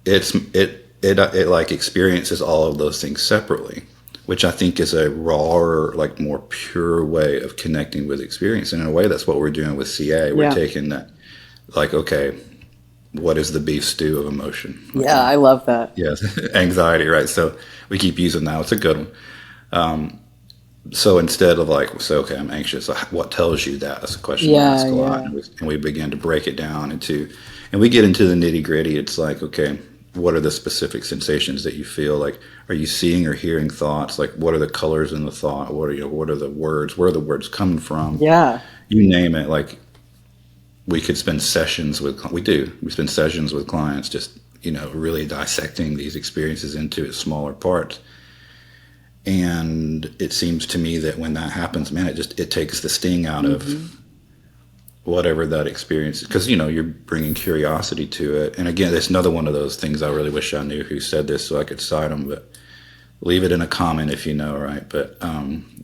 It like experiences all of those things separately, which I think is a rawer, like more pure way of connecting with experience. And in a way, that's what we're doing with CA. We're taking that, like, okay, what is the beef stew of emotion? Yeah, I love that. Yes, anxiety, right? So we keep using that. It's a good one. So instead of like, okay, I'm anxious. What tells you that? That's a question we ask a lot. And we begin to break it down and we get into the nitty gritty. It's like, okay, what are the specific sensations that you feel? Like, are you seeing or hearing thoughts? Like, what are the colors in the thought? What are the words? Where are the words coming from? Yeah. You name it. Like, we could spend sessions we spend sessions with clients just, really dissecting these experiences into its smaller parts. And it seems to me that when that happens, man, it takes the sting out of whatever that experience is. Because, you're bringing curiosity to it. And again, it's another one of those things I really wish I knew who said this so I could cite them. But leave it in a comment if you know, right? But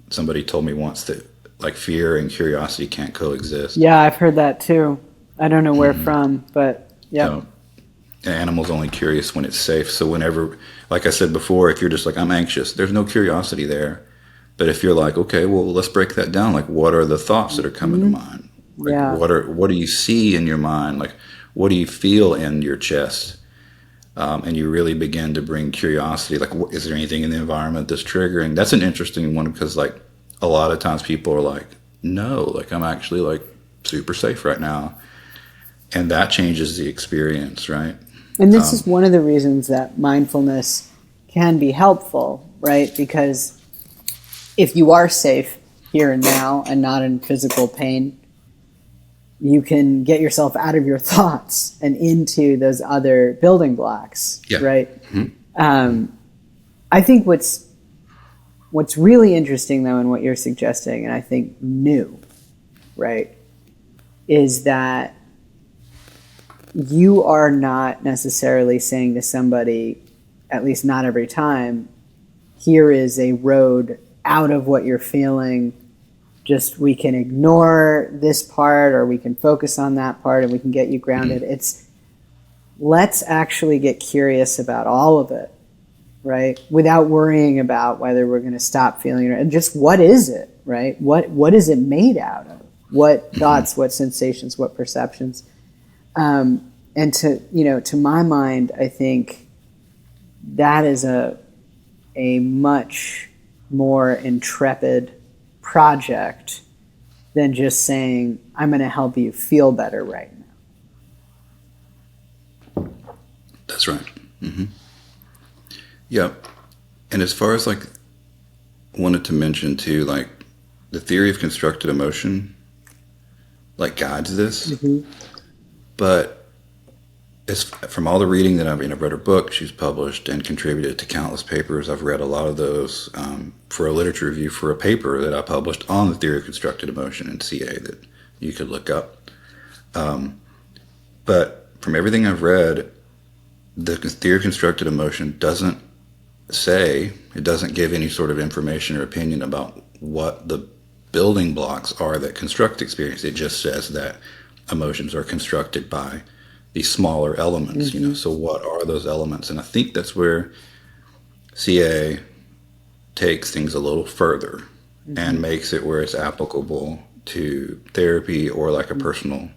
somebody told me once that, like, fear and curiosity can't coexist. Yeah, I've heard that too. I don't know where from, but yeah. An animal's only curious when it's safe. So whenever, like I said before, if you're just like, I'm anxious, there's no curiosity there. But if you're like, okay, well, let's break that down. Like, what are the thoughts that are coming to mind? Like, what do you see in your mind? Like, what do you feel in your chest? And you really begin to bring curiosity. Like, is there anything in the environment that's triggering? That's an interesting one because, like, a lot of times people are like, no, like, I'm actually, like, super safe right now. And that changes the experience, right? And this is one of the reasons that mindfulness can be helpful, right? Because if you are safe here and now and not in physical pain, you can get yourself out of your thoughts and into those other building blocks, right? I think what's really interesting, though, in what you're suggesting, and I think new, right, is that you are not necessarily saying to somebody, at least not every time, here is a road out of what you're feeling. Just we can ignore this part or we can focus on that part and we can get you grounded. It's let's actually get curious about all of it, right? Without worrying about whether we're going to stop feeling it. And just what is it, right? What is it made out of? What thoughts, what sensations, what perceptions? And to my mind, I think that is a much more intrepid project than just saying, I'm going to help you feel better right now. That's right. Mm-hmm. Yeah. And as far as like, wanted to mention too, like the theory of constructed emotion, like guides this, but it's from all the reading that I've read her book, she's published and contributed to countless papers. I've read a lot of those for a literature review for a paper that I published on the theory of constructed emotion in CA that you could look up. But from everything I've read, the theory of constructed emotion doesn't give any sort of information or opinion about what the building blocks are that construct experience. It just says that emotions are constructed by these smaller elements, so what are those elements? And I think that's where CA takes things a little further and makes it where it's applicable to therapy or like a personal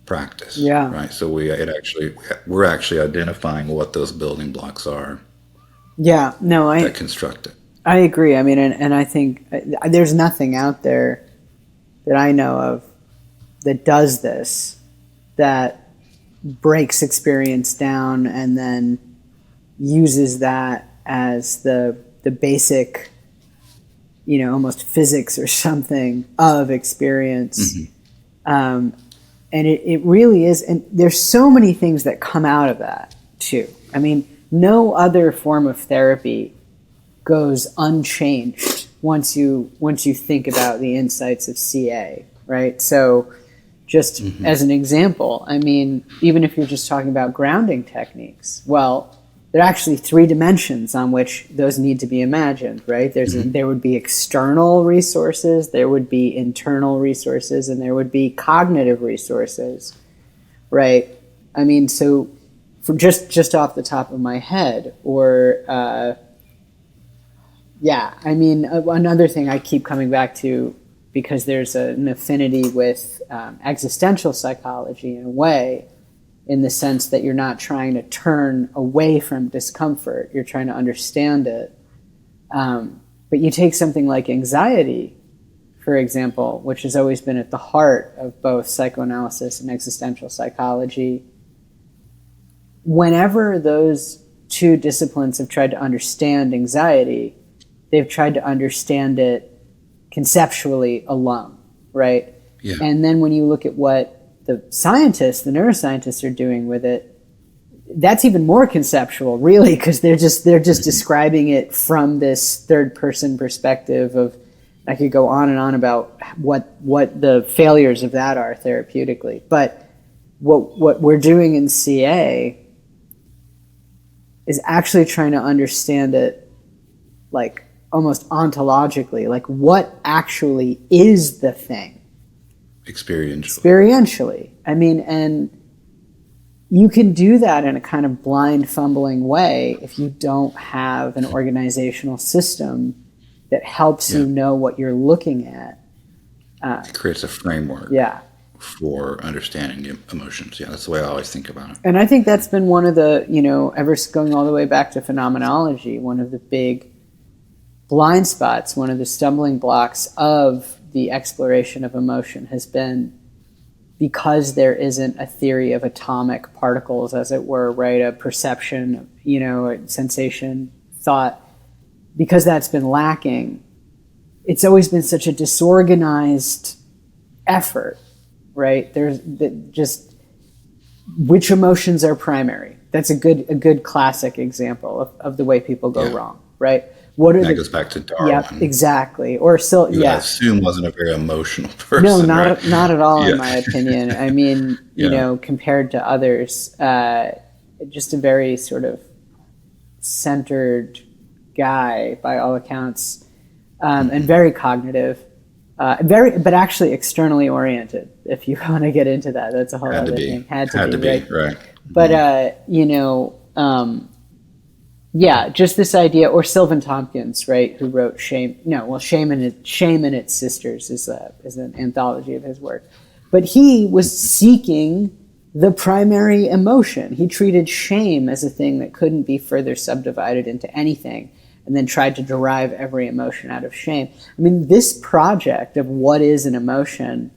practice. Yeah. Right. So we're actually identifying what those building blocks are. Yeah. No, that construct it. I agree. I mean, and I think there's nothing out there that I know of that does this, that breaks experience down and then uses that as the basic, almost physics or something of experience. And it really is. And there's so many things that come out of that too. I mean, no other form of therapy goes unchanged once you think about the insights of CA, right? So just as an example, I mean, even if you're just talking about grounding techniques, well, there are actually 3 dimensions on which those need to be imagined, right? There would be external resources, there would be internal resources, and there would be cognitive resources, right? I mean, so for just off the top of my head, or I mean, another thing I keep coming back to, because there's an affinity with existential psychology in a way, in the sense that you're not trying to turn away from discomfort, you're trying to understand it. But you take something like anxiety, for example, which has always been at the heart of both psychoanalysis and existential psychology. Whenever those 2 disciplines have tried to understand anxiety, they've tried to understand it conceptually alone, right? Yeah. And then when you look at what the neuroscientists are doing with it, that's even more conceptual, really, because they're just describing it from this third-person perspective of, I could go on and on about what the failures of that are therapeutically. But what we're doing in CA is actually trying to understand it like almost ontologically, like what actually is the thing experientially. I mean, and you can do that in a kind of blind, fumbling way if you don't have an organizational system that helps you know what you're looking at. It creates a framework for understanding emotions. Yeah, that's the way I always think about it. And I think that's been one of the, ever going all the way back to phenomenology, one of the big blind spots, one of the stumbling blocks of the exploration of emotion has been, because there isn't a theory of atomic particles, as it were, right? A perception, a sensation, thought, because that's been lacking. It's always been such a disorganized effort, right? There's just which emotions are primary. That's a good classic example of the way people go wrong, right? That goes back to Darwin. Yeah, exactly. Or still, who I assume wasn't a very emotional person. No, not at all, in my opinion. I mean, compared to others, just a very sort of centered guy by all accounts, and very cognitive, but actually externally oriented. If you want to get into that, that's a whole other thing. Had to be, right? But just this idea, or Sylvan Tompkins, right, who wrote Shame and Its Sisters is an anthology of his work. But he was seeking the primary emotion. He treated shame as a thing that couldn't be further subdivided into anything. and then tried to derive every emotion out of shame. I mean, this project of what is an emotion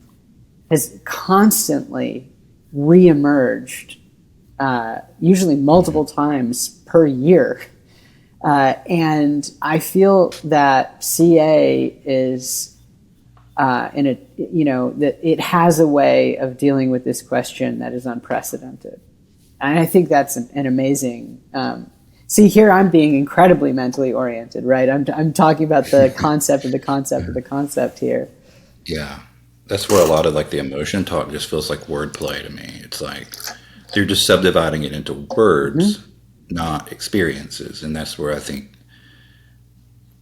has constantly reemerged, usually multiple times per year. And I feel that CA is that it has a way of dealing with this question that is unprecedented. And I think that's an amazing. See, here I'm being incredibly mentally oriented, right? I'm talking about the concept of the concept of the concept here. Yeah, that's where a lot of like the emotion talk just feels like wordplay to me. It's like you're just subdividing it into words, not experiences, and that's where I think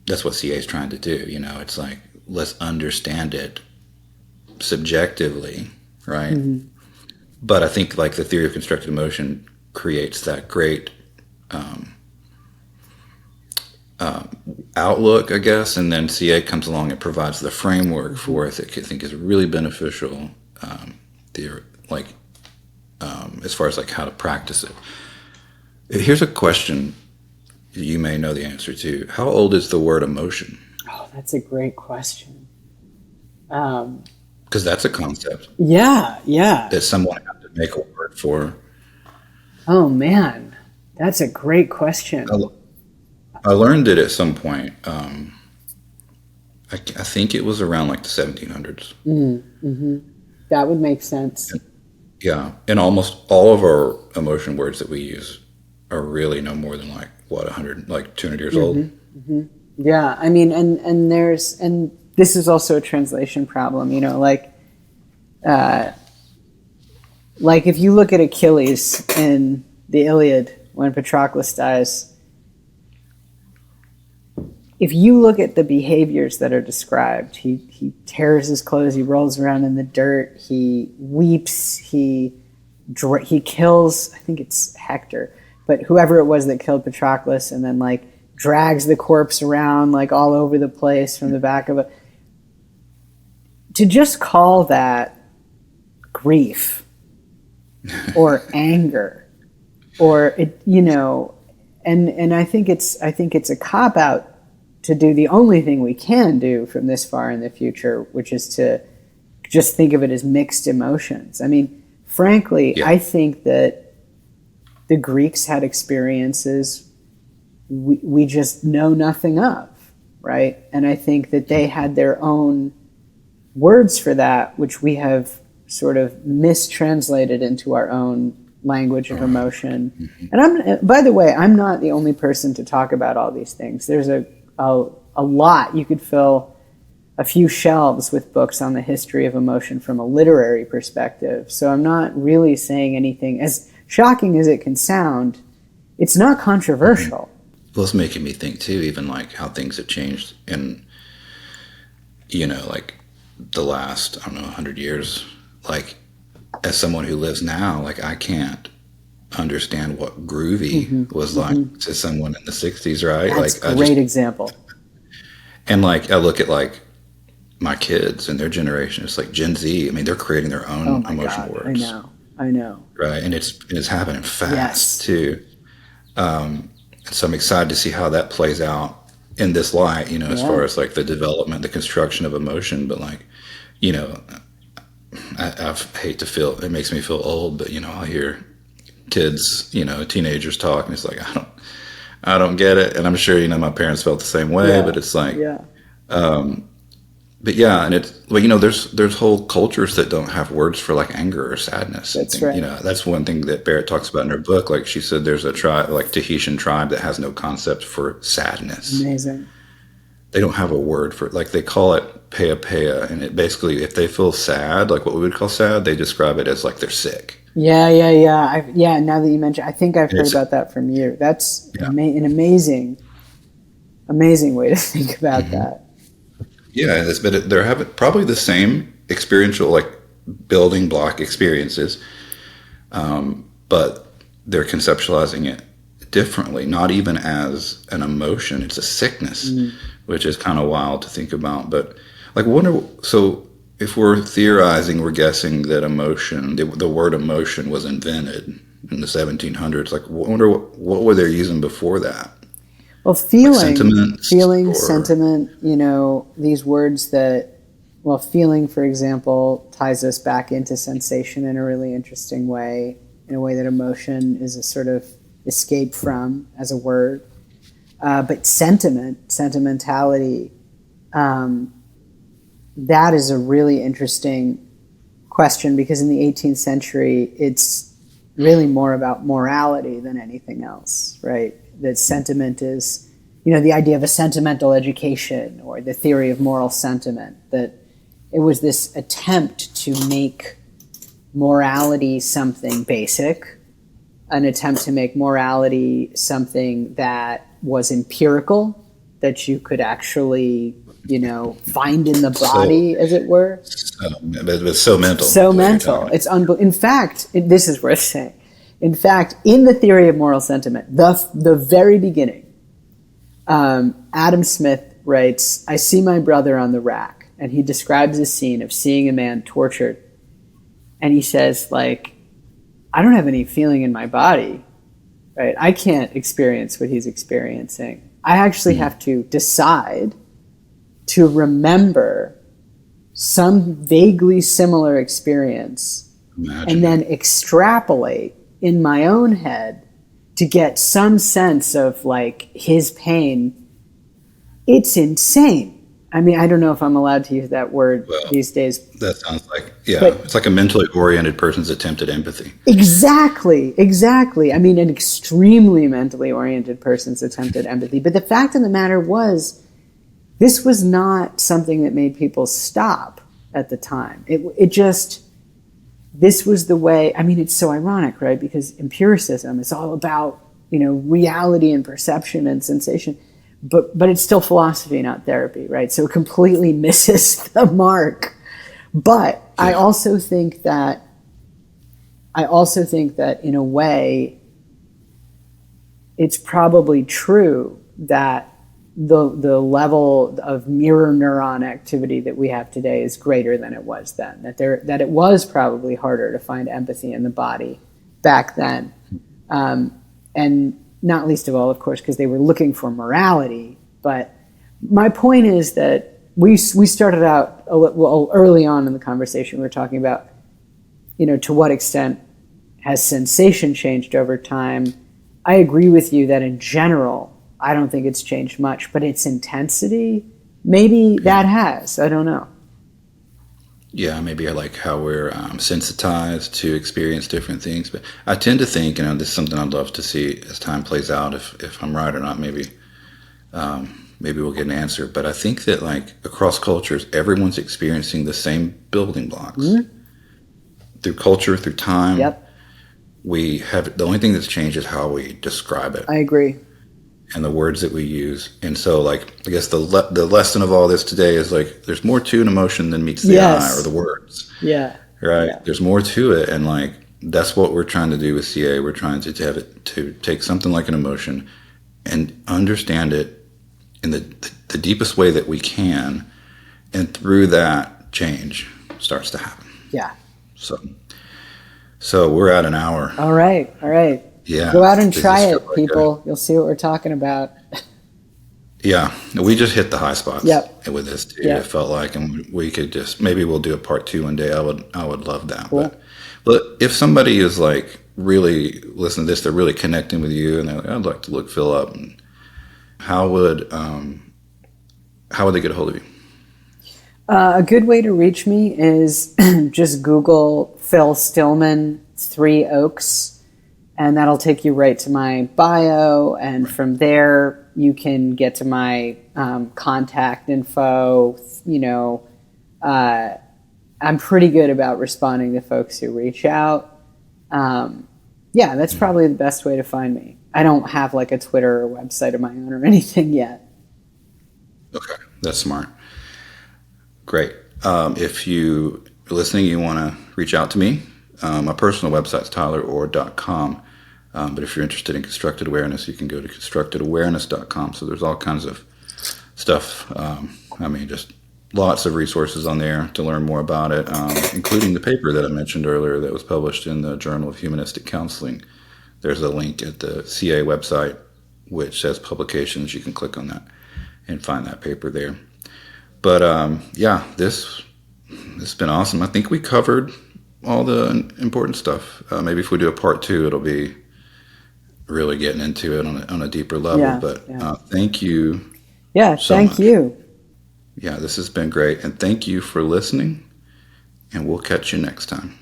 that's what CA is trying to do. It's like let's understand it subjectively, right? But I think like the theory of constructed emotion creates that great outlook, I guess, and then CA comes along and provides the framework for it that I think is really beneficial. As far as like how to practice it. Here's a question you may know the answer to. How old is the word emotion? Oh, that's a great question. Because that's a concept. Yeah. That someone had to make a word for. Oh man, that's a great question. I learned it at some point. I think it was around like the 1700s. That would make sense. Yeah, and almost all of our emotion words that we use are really no more than like 200 years old. Yeah, I mean, and this is also a translation problem. Like if you look at Achilles in the Iliad when Patroclus dies. If you look at the behaviors that are described, he tears his clothes, he rolls around in the dirt, he weeps, he kills, I think it's Hector, but whoever it was that killed Patroclus, and then like drags the corpse around like all over the place from the back of it. To just call that grief or anger or and I think it's a cop out to do the only thing we can do from this far in the future, which is to just think of it as mixed emotions. I mean, frankly, I think that the Greeks had experiences we just know nothing of, right? And I think that they had their own words for that, which we have sort of mistranslated into our own language of emotion. And by the way, I'm not the only person to talk about all these things. There's a lot. You could fill a few shelves with books on the history of emotion from a literary perspective. So I'm not really saying anything, as shocking as it can sound, it's not controversial. Well, it's making me think too, even like how things have changed in, like the last, 100 years. Like as someone who lives now, like I can't understand what groovy was like to someone in the 60s, right? That's like a great example. And like I look at like my kids and their generation, it's like Gen Z. I mean, they're creating their own emotional words. I know. Right, and it's happening fast too. So I'm excited to see how that plays out in this light. As far as like the development, the construction of emotion. But like, I hate to feel. It makes me feel old, but I hear kids, teenagers talk, and it's like I don't get it. And I'm sure my parents felt the same way. But it's like, but yeah, and it's there's whole cultures that don't have words for like anger or sadness. That's right. That's one thing that Barrett talks about in her book. Like she said, there's a tribe, like Tahitian tribe, that has no concept for sadness. Amazing. They don't have a word for it. Like they call it pea pea, and it basically, if they feel sad, like what we would call sad, they describe it as like they're sick. Yeah. Now that you mention, I think I've heard about that from you. That's an amazing way to think about that. Yeah, but they're having probably the same experiential, like building block experiences, but they're conceptualizing it differently. Not even as an emotion; it's a sickness, which is kind of wild to think about. But like, so if we're theorizing, we're guessing that emotion, the word emotion, was invented in the 1700s. Like, wonder what were they using before that? Well, like sentiments feeling, or sentiment, these words that, well, feeling, for example, ties us back into sensation in a really interesting way, in a way that emotion is a sort of escape from as a word. But sentimentality, that is a really interesting question, because in the 18th century, it's really more about morality than anything else, right? That sentiment is, the idea of a sentimental education or the theory of moral sentiment, that it was this attempt to make morality something basic, an attempt to make morality something that was empirical, that you could actually, find in the body, as it were. but it's so mental. So mental. It's in fact, this is worth saying. In fact, in the theory of moral sentiment, the very beginning, Adam Smith writes, "I see my brother on the rack," and he describes a scene of seeing a man tortured, and he says, like, "I don't have any feeling in my body, right? I can't experience what he's experiencing. I actually have to decide to remember some vaguely similar experience and then extrapolate in my own head to get some sense of like his pain." It's insane. I mean, I don't know if I'm allowed to use that word these days. That sounds like, it's like a mentally oriented person's attempt at empathy. Exactly. I mean, an extremely mentally oriented person's attempt at empathy. But the fact of the matter was, this was not something that made people stop at the time. It just, this was the way. I mean, it's so ironic, right? Because empiricism is all about, reality and perception and sensation. But it's still philosophy, not therapy, right? So it completely misses the mark. But I also think that in a way, it's probably true that the level of mirror neuron activity that we have today is greater than it was then. That it was probably harder to find empathy in the body back then, and not least of all, of course, because they were looking for morality. But my point is that we started out early on in the conversation. We were talking about, to what extent has sensation changed over time. I agree with you that in general, I don't think it's changed much, but its intensity, maybe that has. I don't know. Yeah, maybe I like how we're sensitized to experience different things. But I tend to think, this is something I'd love to see as time plays out, if I'm right or not. Maybe we'll get an answer. But I think that, like, across cultures, everyone's experiencing the same building blocks. Through culture, through time. Yep. We have, the only thing that's changed is how we describe it. I agree. And the words that we use. And so, like, I guess the lesson of all this today is, like, there's more to an emotion than meets the eye or the words. Yeah. Right? Yeah. There's more to it. And, like, that's what we're trying to do with CA. We're trying to have it, to take something like an emotion and understand it in the deepest way that we can. And through that, change starts to happen. Yeah. So we're at an hour. All right. Yeah. Go out and try it, people. You'll see what we're talking about. Yeah. We just hit the high spots with this too. Yep. It felt like, and we could just, maybe we'll do a part 2 one day. I would love that. Cool. But if somebody is like really listening to this, they're really connecting with you, and they're like, I'd like to look Phil up. And how would they get a hold of you? A good way to reach me is just Google Phil Stillman 3 Oaks. And that'll take you right to my bio. And from there, you can get to my contact info. I'm pretty good about responding to folks who reach out. That's probably the best way to find me. I don't have like a Twitter or website of my own or anything yet. Okay, that's smart. Great. If you are listening, you want to reach out to me. My personal website is tylerorr.com. But if you're interested in constructed awareness, you can go to constructedawareness.com. So there's all kinds of stuff. Just lots of resources on there to learn more about it, including the paper that I mentioned earlier that was published in the Journal of Humanistic Counseling. There's a link at the CA website which says publications. You can click on that and find that paper there. But yeah, this has been awesome. I think we covered all the important stuff. Maybe if we do a part 2, it'll be really getting into it on a deeper level. Yeah, but yeah. Thank you. Yeah, so thank much. you. Yeah, this has been great. And thank you for listening. And we'll catch you next time.